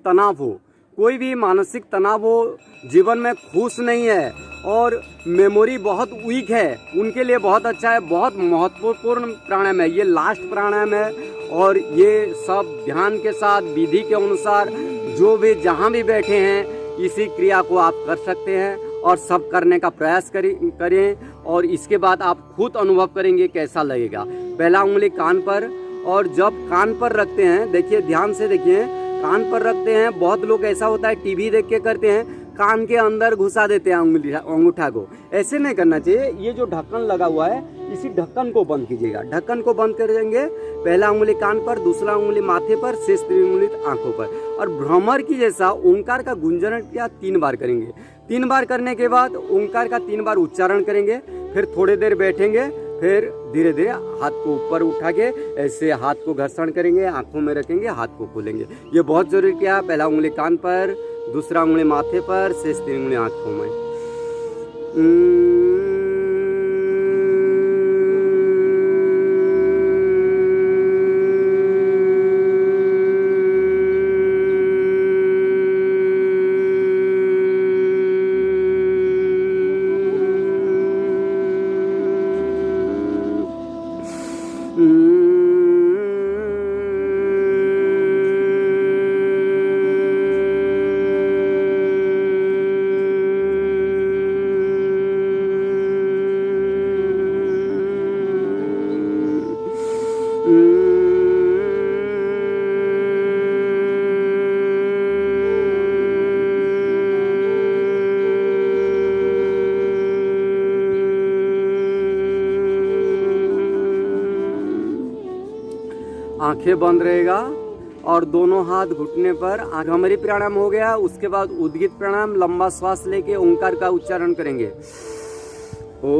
तनाव हो, कोई भी मानसिक तनाव हो, जीवन में खुश नहीं है और मेमोरी बहुत वीक है, उनके लिए बहुत अच्छा है। बहुत महत्वपूर्ण प्राणायाम है ये, लास्ट प्राणायाम है। और ये सब ध्यान के साथ विधि के अनुसार जो भी जहाँ भी बैठे हैं इसी क्रिया को आप कर सकते हैं और सब करने का प्रयास करें। और इसके बाद आप खुद अनुभव करेंगे कैसा लगेगा। पहला उंगली कान पर, और जब कान पर रखते हैं, देखिए ध्यान से देखिए, कान पर रखते हैं। बहुत लोग ऐसा होता है टीवी देख के करते हैं, कान के अंदर घुसा देते हैं अंगूठा को। ऐसे नहीं करना चाहिए। ये जो ढक्कन लगा हुआ है इसी ढक्कन को बंद कीजिएगा। ढक्कन को बंद करेंगे, पहला उंगली कान पर, दूसरा उंगली माथे पर, शेष 3 उंगली आंखों पर। और भ्रमर की जैसा ओंकार का गुंजन क्या 3 बार करेंगे। 3 बार करने के बाद ओंकार का 3 बार उच्चारण करेंगे, फिर थोड़ी देर बैठेंगे, फिर धीरे धीरे हाथ को ऊपर उठा के ऐसे हाथ को घर्षण करेंगे, आंखों में रखेंगे, हाथ को खोलेंगे। ये बहुत जरूरी क्या है। पहला उंगली कान पर, दूसरा उंगली माथे पर, शेष 3 उंगली आंखों में। आंखें बंद रहेगा और दोनों हाथ घुटने पर। भ्रमरी प्राणायाम हो गया। उसके बाद उद्गीत प्राणायाम, लंबा श्वास लेके ओंकार का उच्चारण करेंगे। ओ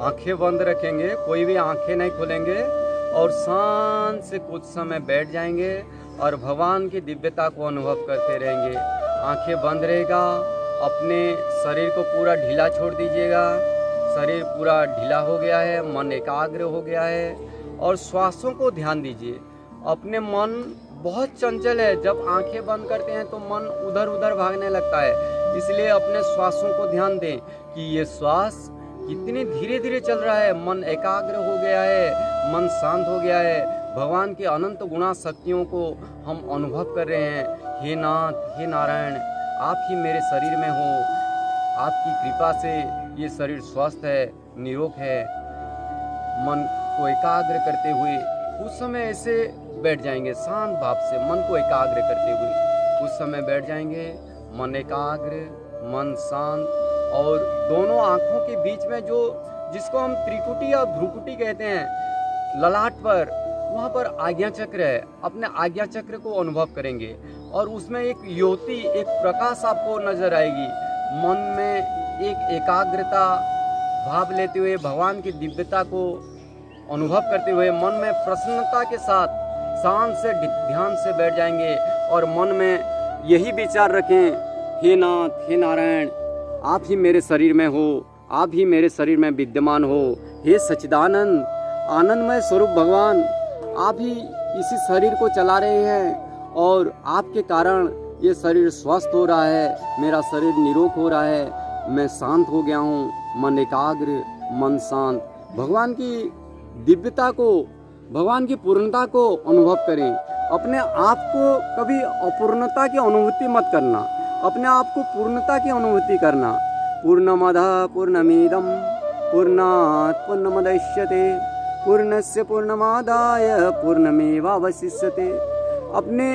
आंखें बंद रखेंगे, कोई भी आंखें नहीं खोलेंगे और शांत से कुछ समय बैठ जाएंगे और भगवान की दिव्यता को अनुभव करते रहेंगे। आंखें बंद रहेगा, अपने शरीर को पूरा ढीला छोड़ दीजिएगा। शरीर पूरा ढीला हो गया है, मन एकाग्र हो गया है और श्वासों को ध्यान दीजिए। अपने मन बहुत चंचल है, जब आंखें बंद करते हैं तो मन उधर उधर भागने लगता है, इसलिए अपने श्वासों को ध्यान दें कि ये श्वास कितने धीरे धीरे चल रहा है। मन एकाग्र हो गया है, मन शांत हो गया है। भगवान के अनंत गुणा शक्तियों को हम अनुभव कर रहे हैं। हे नाथ, हे नारायण, आप ही मेरे शरीर में हो। आपकी कृपा से ये शरीर स्वस्थ है, निरोग है। मन को एकाग्र करते हुए कुछ समय ऐसे बैठ जाएंगे, शांत भाव से मन को एकाग्र करते हुए कुछ समय बैठ जाएंगे। मन एकाग्र, मन शांत, और दोनों आंखों के बीच में जो जिसको हम त्रिकुटी या भ्रुकुटी कहते हैं, ललाट पर, वहाँ पर आज्ञा चक्र है। अपने आज्ञा चक्र को अनुभव करेंगे और उसमें एक ज्योति, एक प्रकाश आपको नजर आएगी। मन में एक एकाग्रता भाव लेते हुए भगवान की दिव्यता को अनुभव करते हुए मन में प्रसन्नता के साथ शांत से ध्यान से बैठ जाएंगे और मन में यही विचार रखें, हे नाथ, हे नारायण, आप ही मेरे शरीर में हो, आप ही मेरे शरीर में विद्यमान हो। हे सच्चिदानंद, आनंदमय स्वरूप भगवान, आप ही इसी शरीर को चला रहे हैं और आपके कारण ये शरीर स्वस्थ हो रहा है, मेरा शरीर निरोग हो रहा है, मैं शांत हो गया हूँ। मन एकाग्र, मन शांत। भगवान की दिव्यता को, भगवान की पूर्णता को अनुभव करें। अपने आप को कभी अपूर्णता की अनुभूति मत करना, अपने आप को पूर्णता की अनुभूति करना। पूर्णमदः पूर्णमिदं पूर्णात् पूर्णमुदच्यते पूर्णस्य पूर्णमादाय पूर्णमेवावशिष्यते। अपने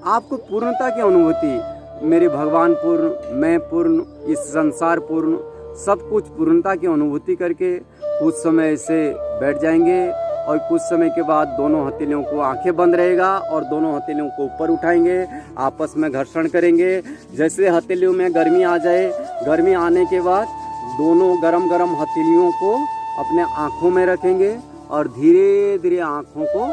आप को पूर्णता की अनुभूति, मेरे भगवान पूर्ण, मैं पूर्ण, इस संसार पूर्ण, सब कुछ पूर्णता की अनुभूति करके कुछ समय ऐसे बैठ जाएंगे और कुछ समय के बाद दोनों हथेलियों को आंखें बंद रहेगा और दोनों हथेलियों को ऊपर उठाएंगे, आपस में घर्षण करेंगे। जैसे हथेलियों में गर्मी आ जाए, गर्मी आने के बाद दोनों गरम गरम हथेलियों को अपने आँखों में रखेंगे और धीरे धीरे आँखों को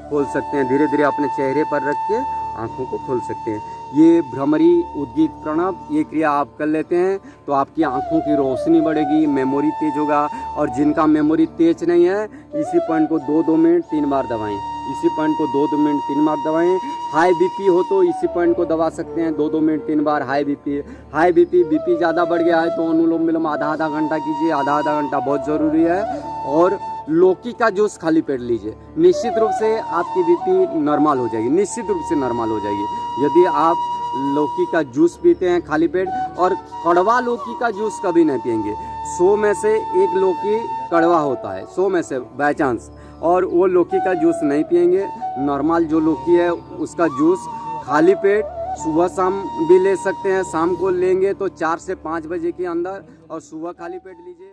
खोल सकते हैं। धीरे धीरे अपने चेहरे पर रख के आँखों को खोल सकते हैं। ये भ्रमरी, उद्गीत, प्रणव, ये क्रिया आप कर लेते हैं तो आपकी आंखों की रोशनी बढ़ेगी, मेमोरी तेज होगा। और जिनका मेमोरी तेज नहीं है, इसी पॉइंट को 2-2 मिनट 3 बार दबाएं। इसी पॉइंट को 2-2 मिनट 3 बार दबाएं। हाई बीपी हो तो इसी पॉइंट को दबा सकते हैं 2-2 मिनट 3 बार। हाई बीपी ज़्यादा बढ़ गया है तो अनुलोम विलोम आधा घंटा कीजिए। आधा घंटा बहुत ज़रूरी है। और लौकी का जूस खाली पेट लीजिए, निश्चित रूप से आपकी बीपी नॉर्मल हो जाएगी, निश्चित रूप से नॉर्मल हो जाएगी यदि आप लौकी का जूस पीते हैं खाली पेट। और कड़वा लौकी का जूस कभी नहीं पिएंगे। 100 में से 1 लौकी कड़वा होता है, 100 में से बाय चांस, और वो लौकी का जूस नहीं पिएंगे। नॉर्मल जो लौकी है उसका जूस खाली पेट सुबह शाम भी ले सकते हैं। शाम को लेंगे तो 4 से 5 बजे के अंदर, और सुबह खाली पेट लीजिए।